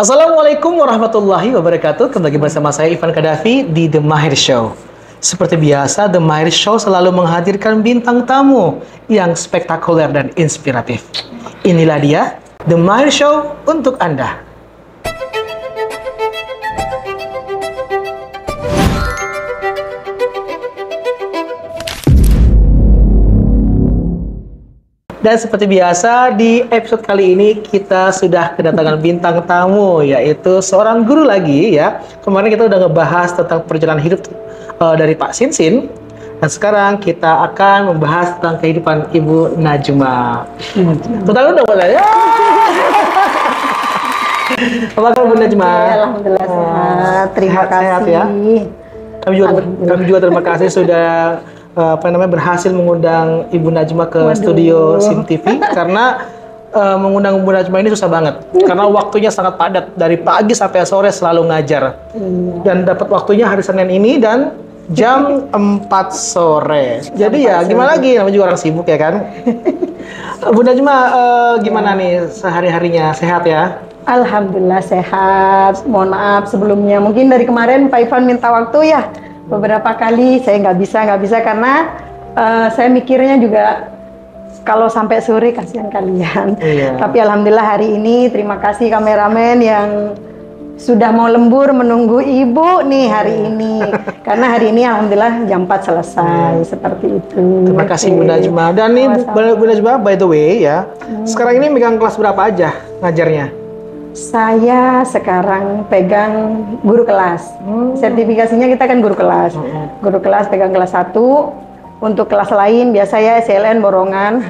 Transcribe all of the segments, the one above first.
Assalamualaikum warahmatullahi wabarakatuh. Kembali bersama saya Ivan Kadafi di The Mahir Show. Seperti biasa, The Mahir Show selalu menghadirkan bintang tamu yang spektakuler dan inspiratif. Inilah dia, The Mahir Show untuk Anda. Dan seperti biasa, di episode kali ini kita sudah kedatangan bintang tamu, yaitu seorang guru lagi ya. Kemarin kita udah ngebahas tentang perjalanan hidup dari Pak Sinsin. Dan sekarang kita akan membahas tentang kehidupan Ibu Najma. Tentang udah mulai ya. Apa kabar Bu Najma? Alhamdulillah sehat. Terima kasih. Sehat ya. Kami juga terima kasih sudah berhasil mengundang Ibu Najma ke studio SIM TV karena mengundang Ibu Najma ini susah banget karena waktunya sangat padat dari pagi sampai sore selalu ngajar dan dapat waktunya hari Senin ini dan jam 4 sore. Jadi ya gimana lagi, namanya juga orang sibuk ya kan. Bu Najma gimana nih sehari-harinya, sehat ya? Alhamdulillah sehat. Mohon maaf sebelumnya, mungkin dari kemarin Pak Ivan minta waktu ya. Beberapa kali saya nggak bisa karena saya mikirnya juga kalau sampai sore kasihan kalian. Iya. Tapi alhamdulillah hari ini terima kasih kameramen yang sudah mau lembur menunggu ibu nih hari ini. Karena hari ini alhamdulillah jam 4 selesai seperti itu. Terima kasih Bu Najma. Dan nih Bu Najma, by the way ya, sekarang ini megang kelas berapa aja ngajarnya? Saya sekarang pegang guru kelas. Sertifikasinya kita kan guru kelas. Guru kelas pegang kelas 1. Untuk kelas lain biasa ya SLN borongan.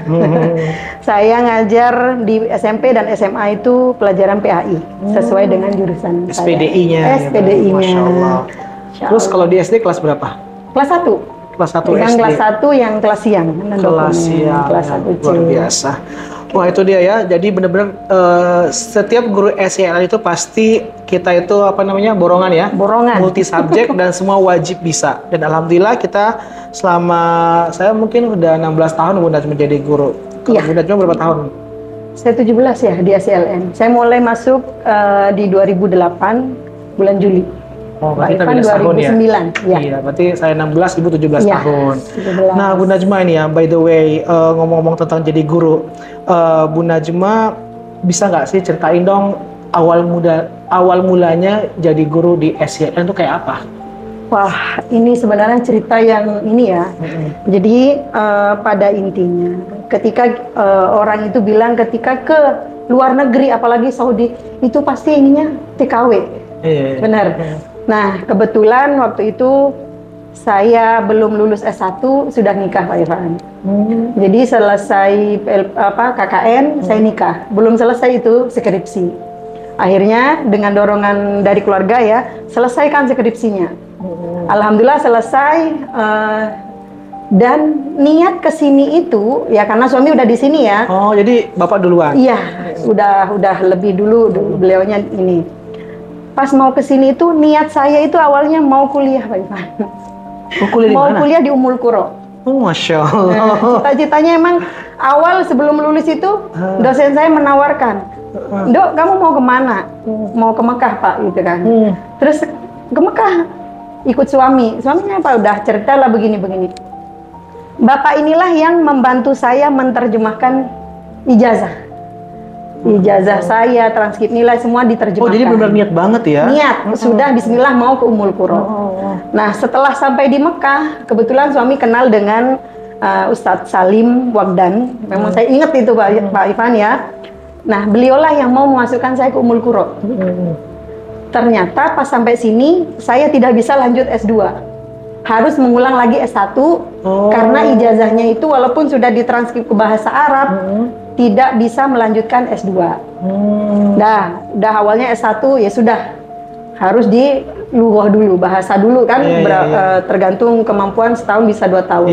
Saya ngajar di SMP dan SMA itu pelajaran PAI sesuai dengan jurusan SPDI-nya. SPDI-nya. Masya Allah. Terus kalau di SD kelas berapa? Kelas 1. Kelas 1 yang SD. Kelas 1 yang kelas siang. Kelas siang. Kelas 1 luar biasa. Wah itu dia ya, jadi benar-benar setiap guru SEL itu pasti kita itu borongan ya, multi subjek dan semua wajib bisa. Dan alhamdulillah kita selama saya mungkin udah 16 tahun Bu Najma menjadi guru. Kalau Bu Najma berapa tahun? Saya 17 ya di SLN. Saya mulai masuk di 2008 bulan Juli. Oh, berarti kan 2009 ya. Iya, berarti saya 16, Ibu 17 ya, tahun. 17. Nah, Bu Najma ini ya, by the way, ngomong-ngomong tentang jadi guru, Bu Najma bisa nggak sih ceritain dong awal mulanya jadi guru di SYN itu kayak apa? Wah, ini sebenarnya cerita yang ini ya. Jadi pada intinya, ketika orang itu bilang ketika ke luar negeri, apalagi Saudi, itu pasti ininya TKW. Benar. Nah, kebetulan waktu itu saya belum lulus S1 sudah nikah Pak Ivan. Jadi selesai KKN saya nikah. Belum selesai itu skripsi. Akhirnya dengan dorongan dari keluarga ya, selesaikan skripsinya. Alhamdulillah selesai dan niat kesini itu ya karena suami udah di sini ya. Oh, jadi Bapak duluan? Iya, udah lebih dulu beliaunya ini. Pas mau kesini itu niat saya itu awalnya mau kuliah Pak Ivan. Mau kuliah di Ummul Qura. Oh, Masya Allah. Cita-citanya emang awal sebelum lulus itu dosen saya menawarkan, Dok kamu mau kemana? Mau ke Mekah Pak gitu kan. Terus ke Mekah ikut suaminya apa udah ceritalah begini-begini. Bapak inilah yang membantu saya menerjemahkan ijazah. Ijazah saya, transkrip nilai semua diterjemahkan. Oh, jadi benar niat banget ya? Niat, sudah bismillah mau ke Ummul Qura. Nah, setelah sampai di Mekah, kebetulan suami kenal dengan Ustadz Salim Wagdan. Memang saya ingat itu Pak Ivan ya. Nah, beliaulah yang mau memasukkan saya ke Ummul Qura. Ternyata pas sampai sini, saya tidak bisa lanjut S2. Harus mengulang lagi S1, karena ijazahnya itu walaupun sudah ditranskrip ke bahasa Arab, tidak bisa melanjutkan S2. Udah awalnya S1 ya sudah harus di lughah dulu, bahasa dulu kan, tergantung kemampuan setahun bisa 2 tahun.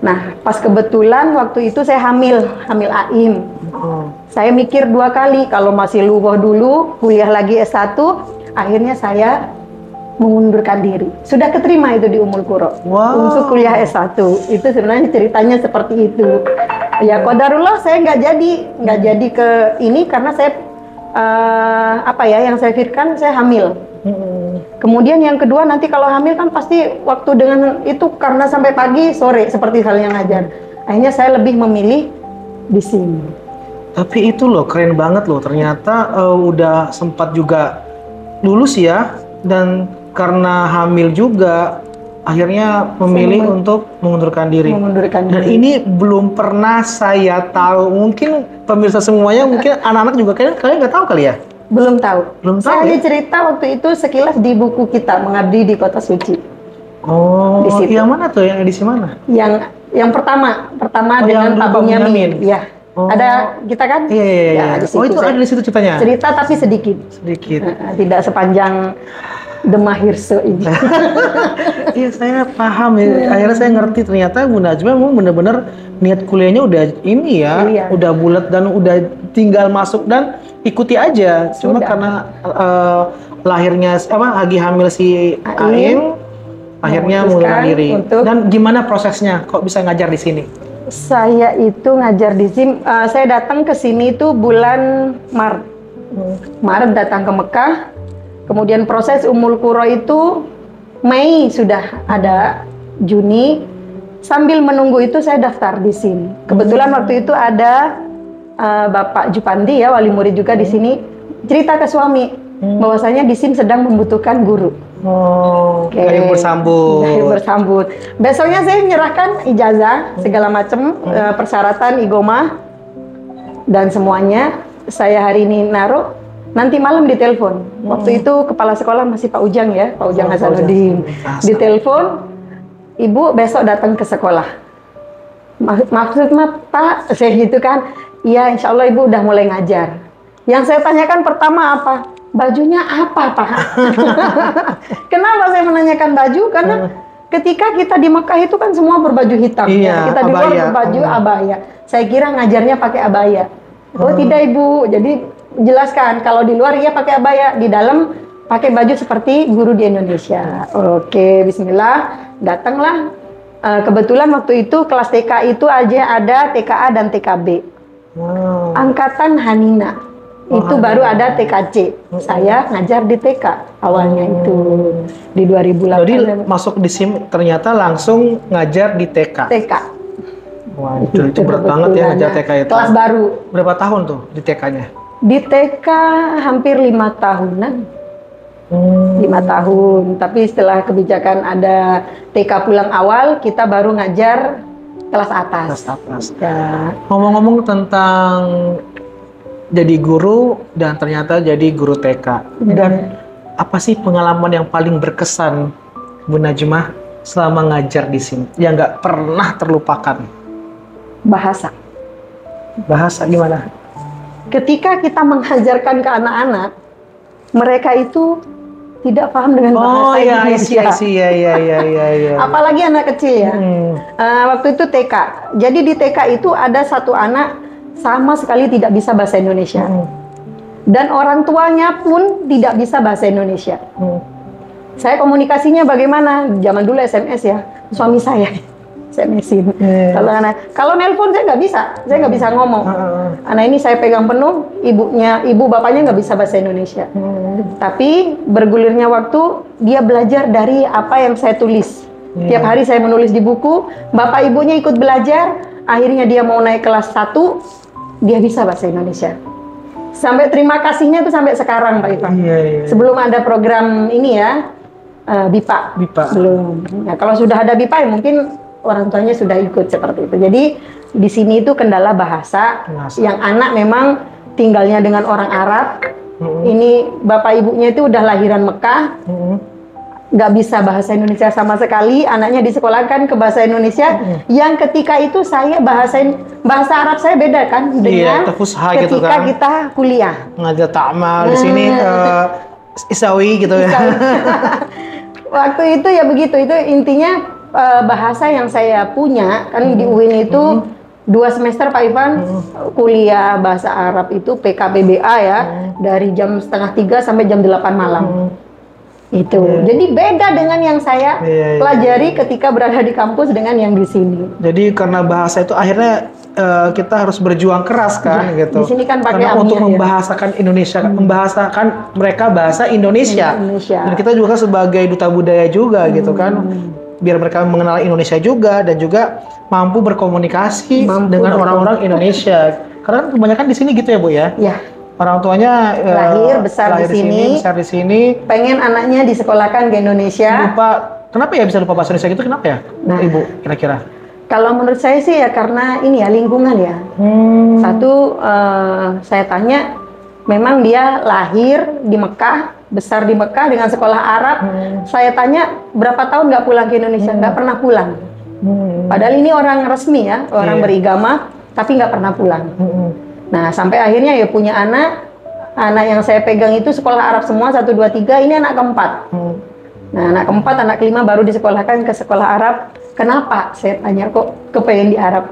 Nah, pas kebetulan waktu itu saya hamil AIM. Saya mikir 2 kali, kalau masih lughah dulu, kuliah lagi S1, akhirnya saya mengundurkan diri. Sudah keterima itu di Ummul Qura untuk kuliah S1. Itu sebenarnya ceritanya seperti itu. Ya qadarullah saya nggak jadi ke ini karena saya apa ya yang saya pikirkan, saya hamil. Kemudian yang kedua, nanti kalau hamil kan pasti waktu dengan itu karena sampai pagi sore seperti halnya ngajar. Akhirnya saya lebih memilih di sini. Tapi itu loh keren banget loh, ternyata udah sempat juga lulus ya, dan karena hamil juga akhirnya memilih untuk mengundurkan diri. Dan ini belum pernah saya tahu. Mungkin pemirsa semuanya, mungkin anak-anak juga kalian nggak tahu kali ya? Belum tahu. Saya hanya ya? cerita waktu itu sekilas di buku kita, Mengabdi di Kota Suci. Oh, di situ. Yang mana tuh? Yang edisi mana? Yang pertama dengan Pak Bunyamin. Ya. Ada kita kan? Iya. Ya, Oh, itu ada di situ ceritanya? Cerita tapi sedikit. Tidak sepanjang Demah Hirso ini. Iya, saya paham ya. Akhirnya saya ngerti ternyata Bu Najma memang benar-benar niat kuliahnya udah ini ya, udah bulat dan udah tinggal masuk dan ikuti aja. Cuma karena lahirnya lagi hamil si Aing, akhirnya mengundurkan diri. Dan gimana prosesnya? Kok bisa ngajar di sini? Saya itu ngajar di sini. Saya datang ke sini itu bulan Maret. Maret datang ke Mekah. Kemudian proses Ummul Qura itu Mei sudah ada, Juni. Sambil menunggu itu saya daftar di sini. Kebetulan waktu itu ada Bapak Jupandi ya, wali murid juga di sini, cerita ke suami bahwasanya di sini sedang membutuhkan guru. Kayak bersambut. Besoknya saya menyerahkan ijazah segala macam, persyaratan igomah dan semuanya. Saya hari ini naruh, nanti malam ditelepon. Waktu itu kepala sekolah masih Pak Ujang ya, Pak Ujang Hasanuddin. Ditelepon, Ibu besok datang ke sekolah. Maksudnya Pak, saya gitu kan, iya insya Allah Ibu udah mulai ngajar. Yang saya tanyakan pertama apa? Bajunya apa Pak? Kenapa saya menanyakan baju? Karena ketika kita di Mekah itu kan semua berbaju hitam. Iya, kita di luar berbaju abaya. Saya kira ngajarnya pakai abaya. Oh tidak Ibu, jadi jelaskan kalau di luar iya pakai abaya, di dalam pakai baju seperti guru di Indonesia. Oke, bismillah, datanglah. Kebetulan waktu itu kelas TK itu aja ada TKA dan TKB. Angkatan Hanina. Itu baru ada TKC. Saya ngajar di TK awalnya itu di 2008. Jadi masuk di SIM ternyata langsung ngajar di TK. TK. Wah, itu berat banget ya ngajar TK itu. Kelas baru. Berapa tahun tuh di TK-nya? Di TK hampir 5 tahunan. 5 tahun, tapi setelah kebijakan ada TK pulang awal, kita baru ngajar kelas atas. Ya. Ngomong-ngomong tentang jadi guru dan ternyata jadi guru TK. Dan apa sih pengalaman yang paling berkesan Bu Najmah selama ngajar di sini yang nggak pernah terlupakan? Bahasa. Bahasa gimana? Ketika kita mengajarkan ke anak-anak, mereka itu tidak paham dengan bahasa Indonesia. Iya. Apalagi anak kecil ya. Waktu itu TK. Jadi di TK itu ada satu anak sama sekali tidak bisa bahasa Indonesia. Dan orang tuanya pun tidak bisa bahasa Indonesia. Saya komunikasinya bagaimana? Zaman dulu SMS ya, suami saya SMS-in. Kalau nelpon saya nggak bisa ngomong. Anak ini saya pegang penuh, ibu bapaknya nggak bisa bahasa Indonesia. Tapi bergulirnya waktu, dia belajar dari apa yang saya tulis. Tiap hari saya menulis di buku, bapak ibunya ikut belajar, akhirnya dia mau naik kelas 1, dia bisa bahasa Indonesia. Sampai terima kasihnya itu sampai sekarang Pak Ivan. Sebelum ada program ini ya, BIPA. Belum. Nah, kalau sudah ada BIPA ya mungkin orang tuanya sudah ikut seperti itu. Jadi di sini itu kendala bahasa. Yang anak memang tinggalnya dengan orang Arab. Ini bapak ibunya itu udah lahiran Mekah. Nggak bisa bahasa Indonesia sama sekali, anaknya disekolahkan ke bahasa Indonesia. Yang ketika itu saya bahasa Arab saya beda kan dengan ketika gitu kan? Kita kuliah ngajar ta'mal di sini isawi gitu ya. Waktu itu ya begitu, itu intinya bahasa yang saya punya kan di UIN itu 2 semester Pak Ivan kuliah bahasa Arab itu PKBBA ya, dari jam 2:30 sampai jam 8 malam. Itu. Jadi beda dengan yang saya pelajari ketika berada di kampus dengan yang di sini. Jadi karena bahasa itu akhirnya kita harus berjuang keras kan gitu. Di sini kan pakai karena untuk amnya, membahasakan Indonesia, membahasakan mereka bahasa Indonesia. Dan kita juga sebagai duta budaya juga gitu kan. Biar mereka mengenal Indonesia juga dan juga mampu berkomunikasi dengan orang-orang Indonesia. Karena kebanyakan di sini gitu ya, Bu ya. Iya. Orang tuanya lahir besar di sini, besar di sini. Pengen anaknya disekolahkan ke Indonesia. Lupa, kenapa ya bisa lupa bahasa Indonesia gitu? Kenapa ya, Ibu? Kira-kira? Kalau menurut saya sih ya karena ini ya lingkungan ya. Satu, saya tanya, memang dia lahir di Mekah, besar di Mekah dengan sekolah Arab. Saya tanya berapa tahun nggak pulang ke Indonesia? Nggak pernah pulang. Padahal ini orang resmi ya, orang beragama, tapi nggak pernah pulang. Nah, sampai akhirnya ya punya anak yang saya pegang itu sekolah Arab semua, 1, 2, 3, ini anak keempat. Nah, anak keempat, anak kelima baru disekolahkan ke sekolah Arab. Kenapa? Saya tanya, kok kepengen di Arab?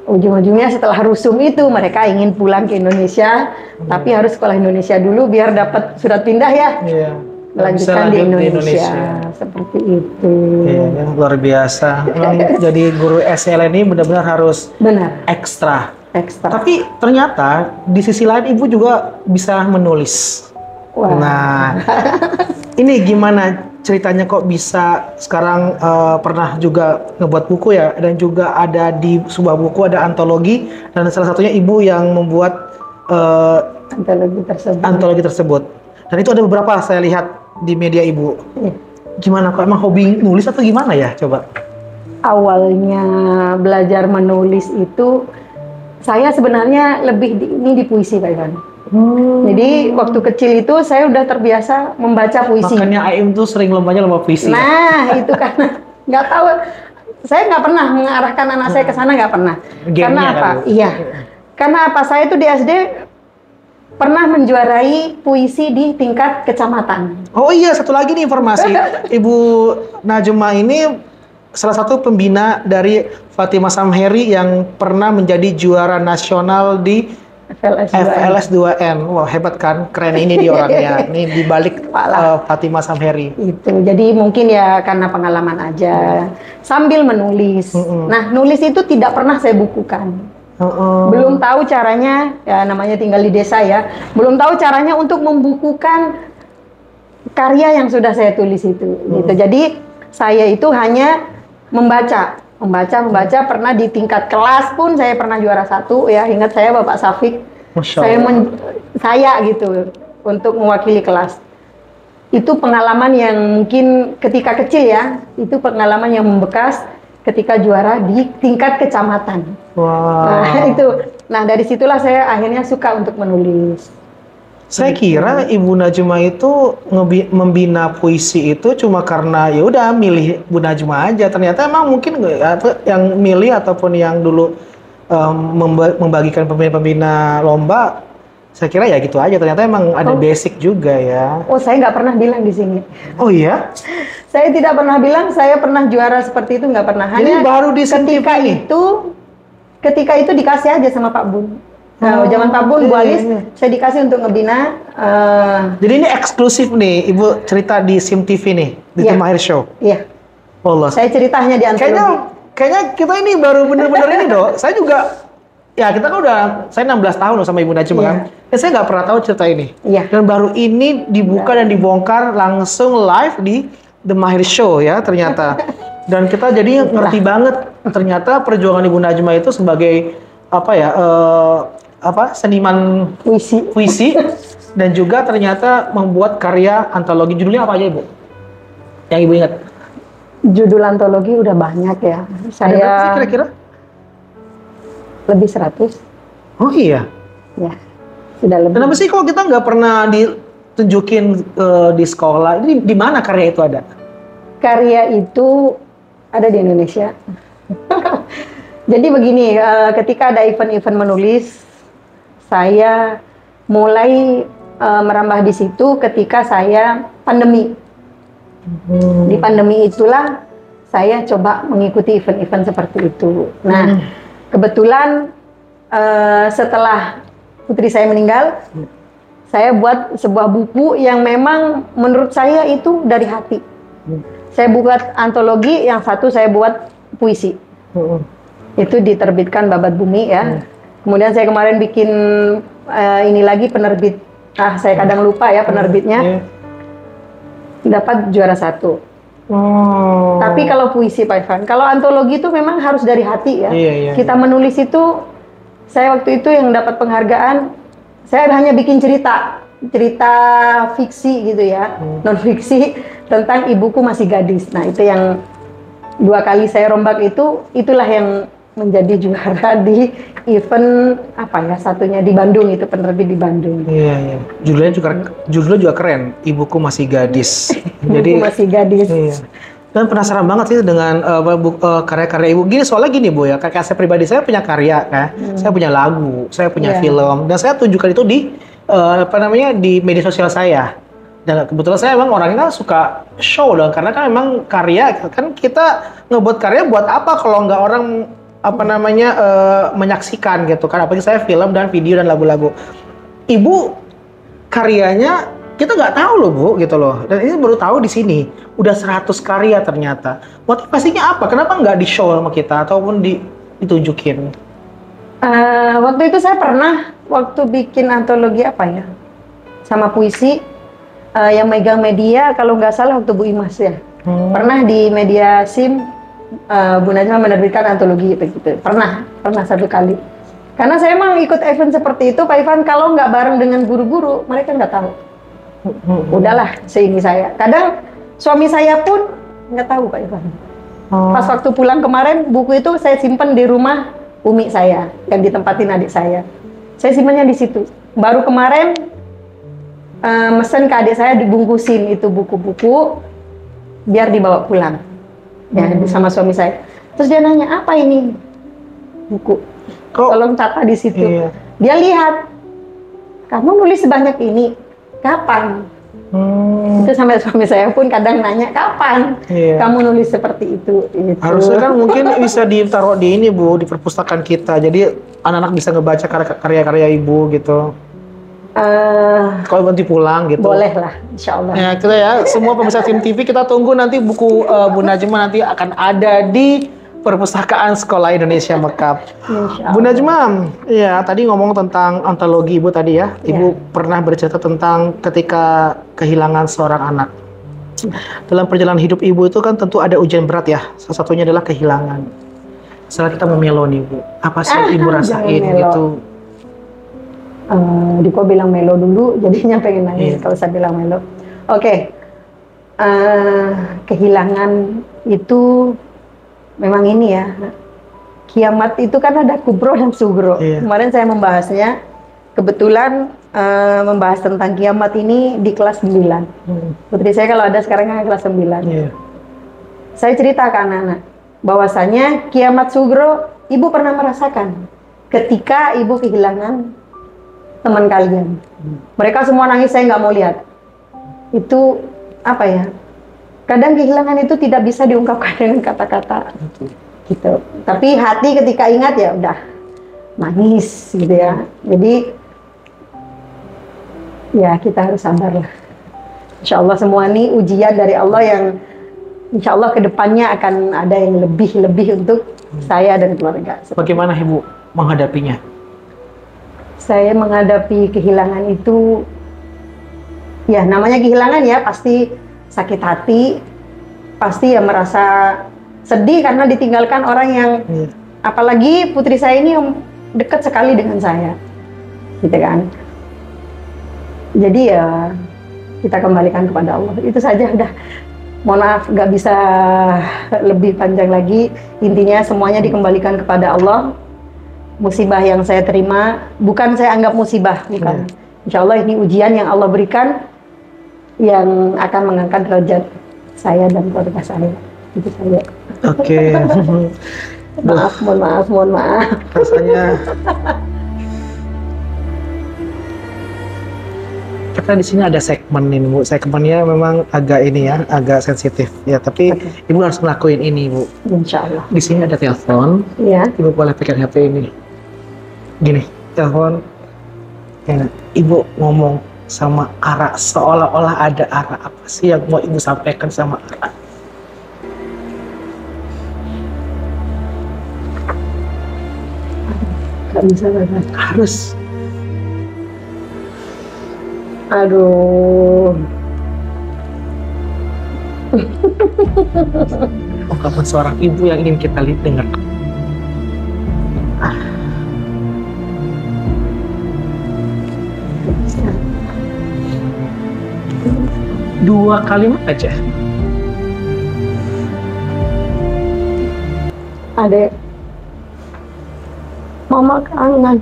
Ujung-ujungnya setelah rusum itu, mereka ingin pulang ke Indonesia, tapi harus sekolah Indonesia dulu biar dapat surat pindah ya. Melanjutkan di Indonesia. Seperti itu. Iya, luar biasa. Jadi guru SLN ini benar-benar harus ekstra. Tapi ternyata di sisi lain Ibu juga bisa menulis. Nah, ini gimana ceritanya kok bisa sekarang pernah juga ngebuat buku ya, dan juga ada di sebuah buku ada antologi, dan salah satunya Ibu yang membuat antologi tersebut. Dan itu ada beberapa saya lihat di media Ibu. Gimana kok, emang hobi nulis atau gimana ya? Coba. Awalnya belajar menulis itu saya sebenarnya lebih di puisi, Pak Ivan. Jadi waktu kecil itu saya udah terbiasa membaca puisi. Makanya Aim tuh sering lombanya lomba puisi. Nah, itu karena nggak tahu, saya nggak pernah mengarahkan anak saya ke sana, nggak pernah. Karena apa? Iya. Karena apa? Saya itu di SD pernah menjuarai puisi di tingkat kecamatan. Oh iya, satu lagi nih informasi. Ibu Najma ini salah satu pembina dari Fatimah Samheri yang pernah menjadi juara nasional di FLS 2N. Wah, hebat kan? Keren ini di orangnya. Ini di balik Fatimah Samheri. Itu. Jadi mungkin ya karena pengalaman aja. Sambil menulis. Nah, nulis itu tidak pernah saya bukukan. Belum tahu caranya, ya namanya tinggal di desa ya. Belum tahu caranya untuk membukukan karya yang sudah saya tulis itu. Gitu. Jadi saya itu hanya membaca, pernah di tingkat kelas pun saya pernah juara 1 ya, ingat saya Bapak Safik, saya gitu untuk mewakili kelas. Itu pengalaman yang mungkin ketika kecil ya, itu pengalaman yang membekas ketika juara di tingkat kecamatan. Nah, itu. Nah, dari situlah saya akhirnya suka untuk menulis. Saya kira Ibu Najma itu membina puisi itu cuma karena ya udah milih Bu Najma aja. Ternyata emang mungkin yang milih ataupun yang dulu membagikan pembina lomba, saya kira ya gitu aja. Ternyata emang ada basic juga ya. Oh, saya nggak pernah bilang di sini. Oh iya? Saya tidak pernah bilang saya pernah juara seperti itu, nggak pernah. Hanya baru di ketika itu dikasih aja sama Pak Bun. Nah, zaman Pak Bun, Bu Alis, saya dikasih untuk ngebina. Jadi ini eksklusif nih, Ibu cerita di SIM TV nih, di The Mahir Show. Iya. Allah. Saya ceritanya di antologi. Kayaknya kita ini baru bener-bener ini dong. Saya juga, ya kita kan saya 16 tahun loh sama Ibu Najma kan. Ya, saya nggak pernah tahu cerita ini. Dan baru ini dibuka dan dibongkar langsung live di The Mahir Show ya ternyata. Dan kita jadi ngerti banget ternyata perjuangan Ibu Najma itu sebagai seniman puisi dan juga ternyata membuat karya antologi. Judulnya apa aja Ibu? Yang Ibu ingat? Judul antologi udah banyak ya. Saya ada berapa sih kira-kira? Lebih 100. Oh iya? Ya, sudah lebih. Kenapa sih kalau kita nggak pernah ditunjukin di sekolah? Ini di mana karya itu ada? Karya itu ada di Indonesia. Jadi begini, ketika ada event-event menulis, saya mulai merambah di situ ketika saya pandemi. Di pandemi itulah saya coba mengikuti event-event seperti itu. Nah, kebetulan setelah putri saya meninggal, saya buat sebuah buku yang memang menurut saya itu dari hati. Saya buat antologi, yang satu saya buat puisi. Itu diterbitkan Babat Bumi ya. Kemudian saya kemarin bikin ini lagi penerbit. Saya kadang lupa ya penerbitnya. Dapat juara 1. Tapi kalau puisi Pak Ivan, kalau antologi itu memang harus dari hati ya. Kita menulis itu, saya waktu itu yang dapat penghargaan, saya hanya bikin cerita fiksi gitu ya, non fiksi tentang ibuku masih gadis. Nah itu yang 2 kali saya rombak itu, itulah yang menjadi juara di event apa ya, satunya di Bandung, itu penerbit di Bandung. Iya. Judulnya juga keren, Ibuku Masih Gadis. Jadi masih gadis. Iya. Dan penasaran banget sih dengan karya-karya ibu. Gini, soalnya gini Bu ya, kakak saya pribadi, saya punya karya kan, saya punya lagu, saya punya film, dan saya tunjukkan itu di di media sosial saya. Dan kebetulan saya emang orangnya suka show dong, karena kan memang karya kan, kita ngebuat karya buat apa kalau nggak orang menyaksikan gitu kan, apalagi saya film dan video dan lagu-lagu. Ibu karyanya kita nggak tahu loh Bu gitu loh, dan ini baru tahu di sini udah 100 karya ternyata. Motivasinya apa? Kenapa nggak di show sama kita ataupun ditunjukin? Waktu itu saya pernah waktu bikin antologi apa ya, sama puisi, yang megang media kalau nggak salah waktu Bu Imas ya. Pernah di media SIM, Bu Najma menerbitkan antologi begitu. Pernah 1 kali. Karena saya emang ikut event seperti itu Pak Ivan, kalau nggak bareng dengan guru-guru mereka nggak tahu. Udahlah, seini saya. Kadang suami saya pun nggak tahu Pak Ivan. Pas waktu pulang kemarin, buku itu saya simpan di rumah Umi saya yang ditempatin adik saya. Saya simpannya di situ. Baru kemarin mesen ke adik saya dibungkusin itu buku-buku biar dibawa pulang. Ya, sama suami saya. Terus dia nanya, apa ini? Buku. Tolong catat di situ. Iya. Dia lihat, kamu nulis sebanyak ini, kapan? Itu sampai suami saya pun kadang nanya, kapan kamu nulis seperti itu? Harusnya kan mungkin bisa ditaruh di ini Bu, di perpustakaan kita. Jadi anak-anak bisa ngebaca karya-karya ibu gitu. Kalau nanti pulang gitu. Boleh lah, insya Allah. Ya, kita ya, semua pemirsa Sim TV, kita tunggu nanti buku Bu Najma nanti akan ada di Perpustakaan Sekolah Indonesia Mekah. Bu Najma, ya tadi ngomong tentang antologi Ibu tadi ya. Ibu pernah bercerita tentang ketika kehilangan seorang anak. Dalam perjalanan hidup Ibu itu kan tentu ada ujian berat ya. Salah satunya adalah kehilangan. Setelah kita memelo nih Bu, apa sih Ibu rasain gitu? Diko bilang melo dulu, jadinya pengen nangis kalau saya bilang melo. Oke. Kehilangan itu memang ini ya, kiamat itu kan ada kubro dan sugro. Kemarin saya membahasnya, kebetulan membahas tentang kiamat ini di kelas 9. Putri saya kalau ada sekarang kan kelas 9. Saya cerita ke anak-anak, bahwasanya kiamat sugro, Ibu pernah merasakan ketika Ibu kehilangan teman kalian. Mereka semua nangis, saya nggak mau lihat. Itu apa ya? Kadang kehilangan itu tidak bisa diungkapkan dengan kata-kata. Gitu. Tapi hati ketika ingat ya udah nangis gitu ya. Jadi ya kita harus sabar lah. Insya Allah semua ini ujian dari Allah yang insya Allah kedepannya akan ada yang lebih untuk saya dan keluarga. Bagaimana Ibu menghadapinya? Saya menghadapi kehilangan itu, ya namanya kehilangan ya pasti sakit hati, pasti ya merasa sedih karena ditinggalkan orang yang, apalagi putri saya ini yang dekat sekali dengan saya, gitu kan. Jadi ya kita kembalikan kepada Allah, itu saja udah. Mohon maaf, nggak bisa lebih panjang lagi. Intinya semuanya dikembalikan kepada Allah. Musibah yang saya terima, bukan saya anggap musibah, bukan. Insya Allah ini ujian yang Allah berikan, yang akan mengangkat derajat saya dan keluarga saya. Itu saja. Oke. Mohon maaf. Rasanya. Kita di sini ada segmen ini Bu. Segmennya memang agak ini ya, agak sensitif ya. Tapi Ibu harus ngelakuin ini Bu. Insya Allah. Di sini ada telepon. Iya. Ibu boleh pegang HP ini. Gini, telepon. Ya, Ibu ngomong sama Ara, seolah-olah ada Ara. Apa sih yang mau ibu sampaikan sama Ara? Gak bisa banget. Harus. Aduh. Ungkapan seorang ibu yang ingin kita dengar. Dua kalimat aja. Adek, mama kangen.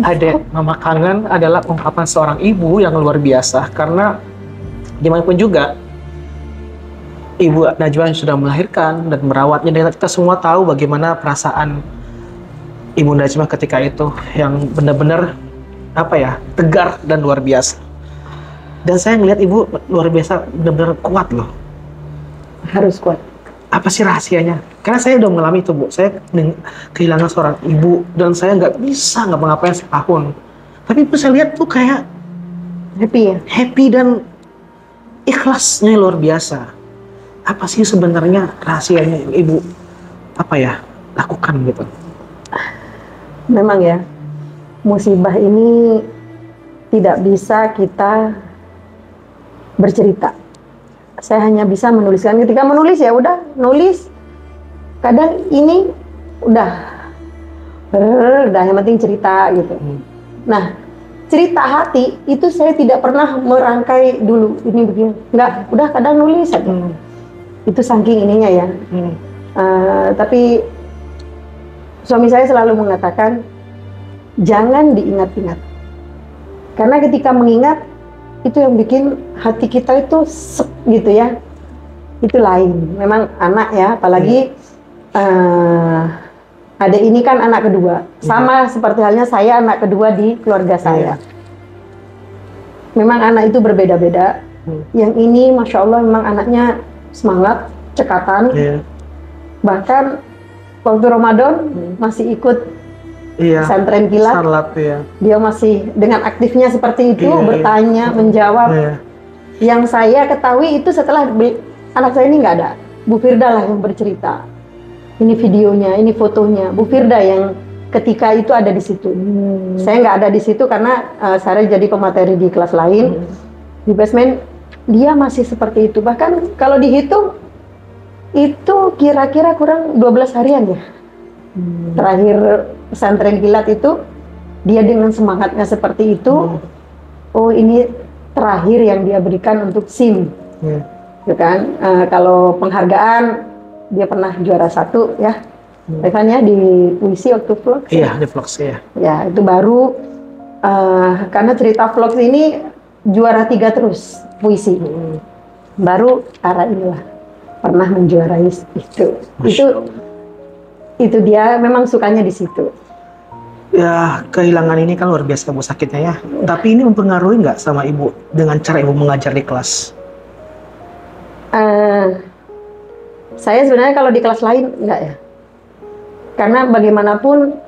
Adek, mama kangen adalah ungkapan seorang ibu yang luar biasa, karena dimanapun juga Ibu Najwa sudah melahirkan dan merawatnya, dan kita semua tahu bagaimana perasaan Ibu Najwa ketika itu, yang benar-benar apa ya, tegar dan luar biasa. Dan saya melihat ibu luar biasa, benar-benar kuat loh. Harus kuat. Apa sih rahasianya? Karena saya udah mengalami itu, Bu. Saya kehilangan seorang ibu dan saya nggak bisa ngapa-ngapain setahun. Tapi itu saya lihat tuh kayak Happy ya? happy dan ikhlasnya luar biasa. Apa sih sebenarnya rahasianya yang ibu apa ya lakukan gitu? Memang ya, musibah ini tidak bisa kita bercerita. Saya hanya bisa menuliskan. Ketika menulis ya udah nulis. Kadang ini udah yang penting cerita gitu. Nah, cerita hati itu saya tidak pernah merangkai dulu ini begini. Enggak, udah kadang nulis aja. Itu saking ininya ya. Tapi suami saya selalu mengatakan jangan diingat-ingat. Karena ketika mengingat itu yang bikin hati kita itu sek gitu ya. Itu lain. Memang anak ya, apalagi adik ini kan anak kedua. Sama seperti halnya saya anak kedua di keluarga saya. Memang anak itu berbeda-beda. Yang ini Masya Allah memang anaknya semangat, cekatan. Bahkan waktu Ramadan masih ikut pesantren kilat. Salat, ya. Dia masih dengan aktifnya seperti itu, bertanya, menjawab. Yang saya ketahui itu setelah anak saya ini nggak ada. Bu Firda lah yang bercerita. Ini videonya, ini fotonya. Bu Firda yang ketika itu ada di situ. Saya nggak ada di situ karena saya jadi pemateri di kelas lain. Di basement, dia masih seperti itu. Bahkan kalau dihitung, itu kira-kira kurang 12 harian ya. Terakhir pesantren kilat itu, dia dengan semangatnya seperti itu. Oh ini terakhir yang dia berikan untuk SIM. Gitu kan? Kalau penghargaan, dia pernah juara 1 ya. Makanya di puisi waktu vlog. Iya, di vlog ya. Ya, itu baru karena cerita vlog ini juara 3 terus puisi. Baru Ara inilah pernah menjuarai itu. Itu dia memang sukanya di situ. Ya, kehilangan ini kan luar biasa Bu sakitnya ya. Tapi ini mempengaruhi nggak sama Ibu dengan cara Ibu mengajar di kelas? Saya sebenarnya kalau di kelas lain enggak ya. Karena bagaimanapun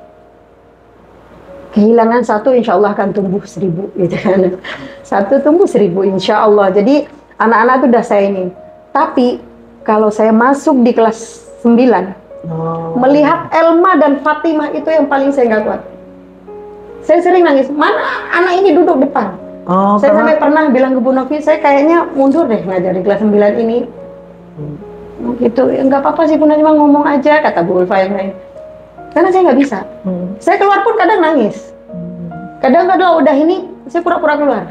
kehilangan satu insya Allah akan tumbuh 1000 gitu kan. Satu tumbuh 1000 insya Allah. Jadi anak-anak itu udah saya ini. Tapi kalau saya masuk di kelas 9, melihat Elma dan Fatimah itu yang paling saya nggak kuat. Saya sering nangis, mana anak ini duduk depan. Saya sampai pernah bilang ke Bu Novi, saya kayaknya mundur deh ngajar di kelas 9 ini. Gitu, ya, nggak apa-apa sih Bu Najwa ngomong aja, kata Bu Ulfa yang lain. Karena saya nggak bisa. Saya keluar pun kadang nangis. Kadang-kadang udah ini, saya pura-pura keluar.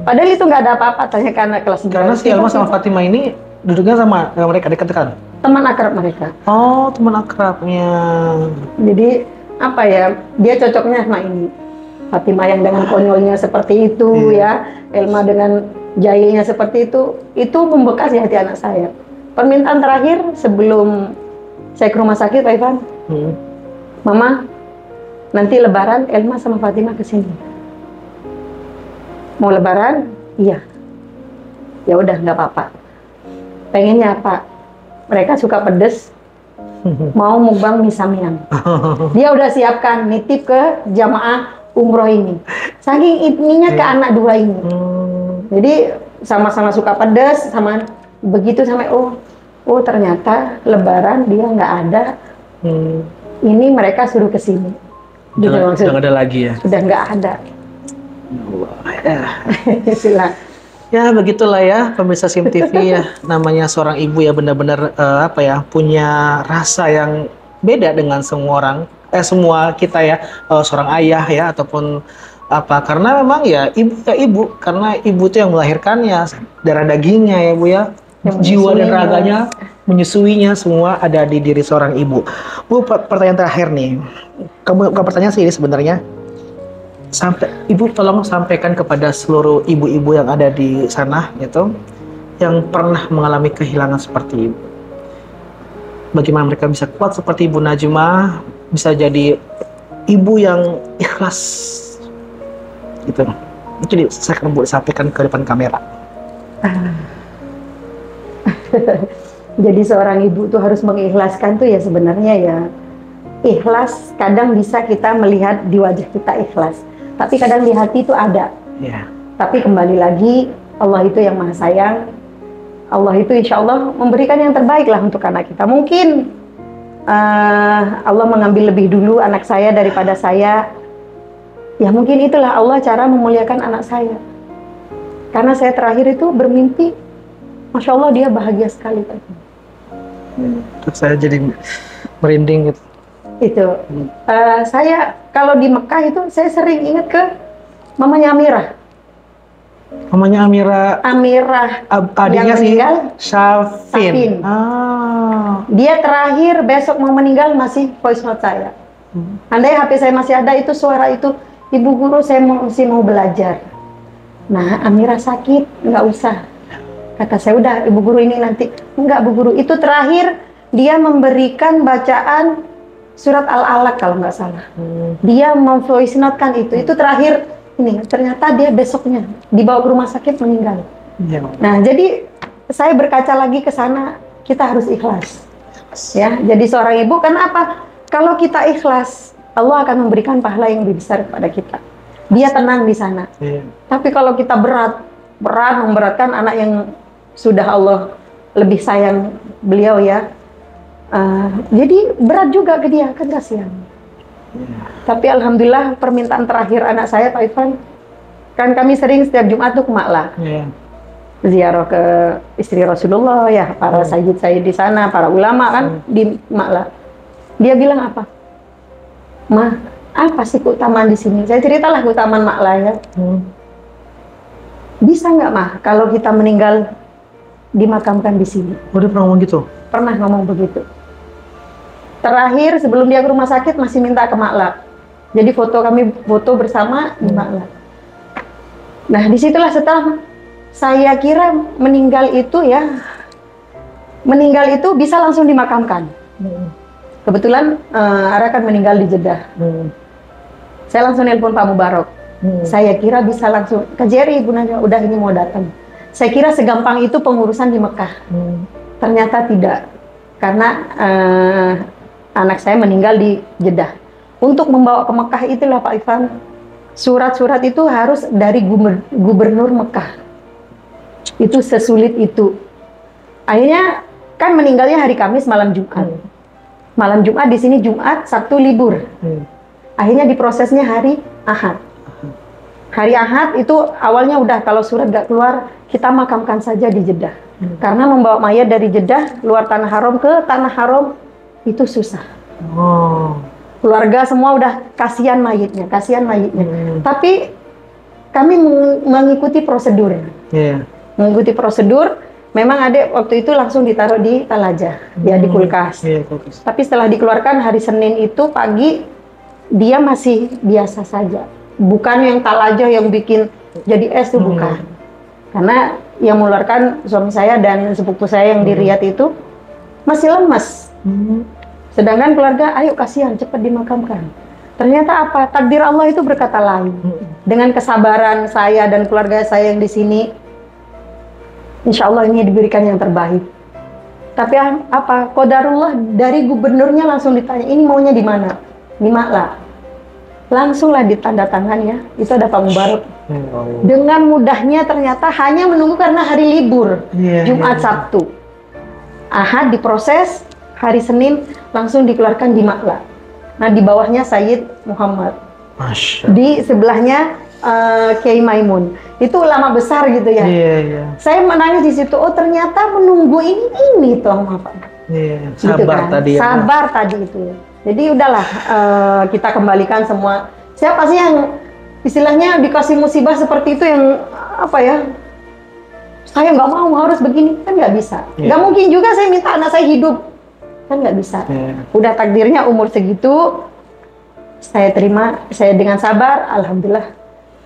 Padahal itu nggak ada apa-apa, tanya ke anak kelas 9. Karena si Elma sama Fatimah ini duduknya sama mereka, dekat-dekat. Teman akrab mereka. Oh, teman akrabnya. Jadi apa ya? Dia cocoknya sama ini. Fatimah yang dengan konyolnya seperti itu ya, Elma dengan jahilnya seperti itu membekas di hati anak saya. Permintaan terakhir sebelum saya ke rumah sakit, Pak Ivan, Mama, nanti Lebaran Elma sama Fatimah kesini. Mau Lebaran? Iya. Ya udah nggak apa-apa. Pengennya apa? Mereka suka pedes, mau mukbang mie samyang. Dia udah siapkan nitip ke jamaah umroh ini. Saking ininya ke anak dua ini. Jadi sama-sama suka pedas, sama begitu sampai oh ternyata Lebaran dia nggak ada. Ini mereka suruh ke sini. Gitu Sudah nggak ada lagi ya? Sudah nggak ada. Silakan. Ya begitulah ya pemirsa SIM TV ya, namanya seorang ibu ya benar-benar punya rasa yang beda dengan semua orang, semua kita ya, seorang ayah ya ataupun karena memang ya ibu karena ibu itu yang melahirkannya, darah dagingnya ya Bu ya, jiwa dan raganya, menyusuinya semua ada di diri seorang ibu. Bu, pertanyaan terakhir nih, bukan pertanyaan sih ini sebenarnya. Ibu tolong sampaikan kepada seluruh ibu-ibu yang ada di sana gitu, yang pernah mengalami kehilangan seperti ibu. Bagaimana mereka bisa kuat seperti Ibu Najma, bisa jadi ibu yang ikhlas gitu. Itu saya akan sampaikan ke depan kamera. Jadi seorang ibu tuh harus mengikhlaskan tuh ya sebenarnya ya. Ikhlas kadang bisa kita melihat di wajah kita ikhlas. Tapi kadang di hati itu ada. Yeah. Tapi kembali lagi, Allah itu yang maha sayang. Allah itu insya Allah memberikan yang terbaik lah untuk anak kita. Mungkin Allah mengambil lebih dulu anak saya daripada saya. Ya mungkin itulah Allah cara memuliakan anak saya. Karena saya terakhir itu bermimpi, Masya Allah dia bahagia sekali. Terus saya jadi merinding gitu. Itu saya kalau di Mekah itu saya sering ingat ke mamanya Amirah. Mamanya Amirah adiknya si Syafin. Dia terakhir besok mau meninggal masih voice note saya. Andai HP saya masih ada itu suara itu, Ibu Guru saya masih mau belajar. Nah Amirah sakit, nggak usah. Kata saya udah Ibu Guru ini nanti. Enggak Bu Guru, itu terakhir dia memberikan bacaan surat Al-Alaq kalau nggak salah. Dia memvoice note kan itu terakhir ini. Ternyata dia besoknya dibawa ke rumah sakit meninggal. Nah jadi saya berkaca lagi ke sana, kita harus ikhlas. Ya, jadi seorang ibu kan apa? Kalau kita ikhlas, Allah akan memberikan pahala yang lebih besar kepada kita. Dia tenang di sana. Tapi kalau kita berat memberatkan anak yang sudah Allah lebih sayang beliau ya. Jadi berat juga ke dia, kan kasihan. Tapi alhamdulillah permintaan terakhir anak saya Pak Irfan, kan kami sering setiap Jumat tuh ke Makla, ziarah ke istri Rasulullah ya, para sayyid-sayyid di sana, para ulama kan di Makla. Dia bilang apa? Ma, apa sih keutamaan di sini? Saya ceritalah keutamaan Makla ya. Bisa nggak Mah kalau kita meninggal dimakamkan di sini? Udah pernah ngomong gitu? Pernah ngomong begitu. Terakhir sebelum dia ke rumah sakit masih minta ke Makla. Jadi kami foto bersama di Makla. Nah disitulah setelah saya kira meninggal itu bisa langsung dimakamkan. Kebetulan Ara kan meninggal di Jeddah. Saya langsung nelpon Pak Mubarok. Saya kira bisa langsung ke Jerry Ibu Najwa, udah ini mau datang. Saya kira segampang itu pengurusan di Mekah. Ternyata tidak. Karena anak saya meninggal di Jeddah. Untuk membawa ke Mekah itulah Pak Irfan, surat-surat itu harus dari gubernur Mekah. Itu sesulit itu. Akhirnya kan meninggalnya hari Kamis malam Jumat. Malam Jumat di sini Jumat, Sabtu libur. Akhirnya diprosesnya hari Ahad. Hari Ahad itu awalnya udah kalau surat gak keluar, kita makamkan saja di Jeddah. Karena membawa mayat dari Jeddah luar Tanah Haram ke Tanah Haram itu susah. Keluarga semua udah kasihan mayitnya. Tapi kami mengikuti prosedur. Mengikuti prosedur, memang adik waktu itu langsung ditaruh di Talajah, ya di kulkas. Kulkas. Tapi setelah dikeluarkan hari Senin itu pagi, dia masih biasa saja. Bukan yang Talajah yang bikin jadi es itu bukan. Karena yang mengeluarkan suami saya dan sepupu saya yang di Riyadh itu masih lemas. Sedangkan keluarga, ayo kasihan, cepat dimakamkan. Ternyata apa? Takdir Allah itu berkata lain. Dengan kesabaran saya dan keluarga saya yang di sini, insya Allah ini diberikan yang terbaik. Tapi apa? Qadarullah dari gubernurnya langsung ditanya, ini maunya di mana? Di Makla. Langsunglah ditandatangannya. Itu ada Pak Mubarak. Dengan mudahnya ternyata hanya menunggu karena hari libur. Jumat, Sabtu. Ahad diproses, hari Senin langsung dikeluarkan di Makla. Nah, di bawahnya Sayyid Muhammad. Masya. Di sebelahnya Kiai Maimun. Itu ulama besar gitu ya. Saya menangis di situ. Oh, ternyata menunggu ini Tuhan Maha. Sabar gitu kan? tadi. Sabar tadi itu. Jadi udahlah, kita kembalikan semua. Siapa sih yang istilahnya dikasih musibah seperti itu yang apa ya? Saya nggak mau harus begini, kan nggak bisa. Nggak mungkin juga saya minta anak saya hidup, kan nggak bisa. Udah takdirnya umur segitu, saya terima, saya dengan sabar, alhamdulillah.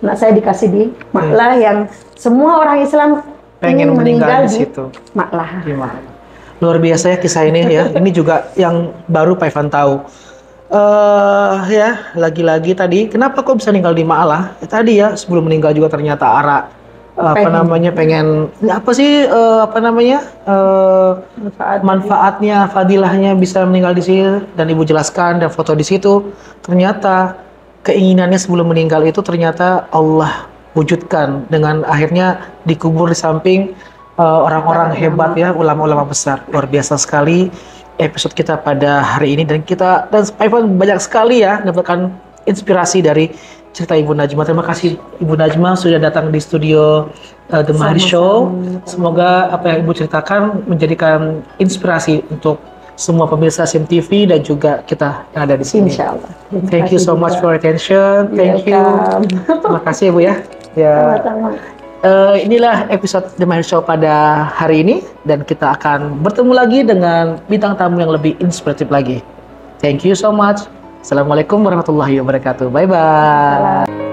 Anak saya dikasih di Makla yang semua orang Islam pengen meninggal di situ. Makla. Luar biasa ya kisah ini ya. Ini juga yang baru Pak Ivan tahu. Ya, lagi-lagi tadi, kenapa kok bisa meninggal di Makla? Tadi ya, sebelum meninggal juga ternyata pengen apa sih manfaatnya, fadilahnya bisa meninggal di sini, dan Ibu jelaskan dan foto di situ. Ternyata keinginannya sebelum meninggal itu ternyata Allah wujudkan dengan akhirnya dikubur di samping orang-orang hebat ya, ulama-ulama besar. Luar biasa sekali episode kita pada hari ini, dan Pak Ivan banyak sekali ya mendapatkan inspirasi dari cerita Ibu Najma. Terima kasih Ibu Najma sudah datang di studio The Mahir Show. Semoga apa yang Ibu ceritakan menjadikan inspirasi untuk semua pemirsa SIM TV dan juga kita yang ada di sini. Insya Allah. Thank you so much for attention. Thank you. Terima kasih Bu ya. Sama-sama. Inilah episode The Mahir Show pada hari ini, dan kita akan bertemu lagi dengan bintang tamu yang lebih inspiratif lagi. Thank you so much. Assalamualaikum warahmatullahi wabarakatuh. Bye bye.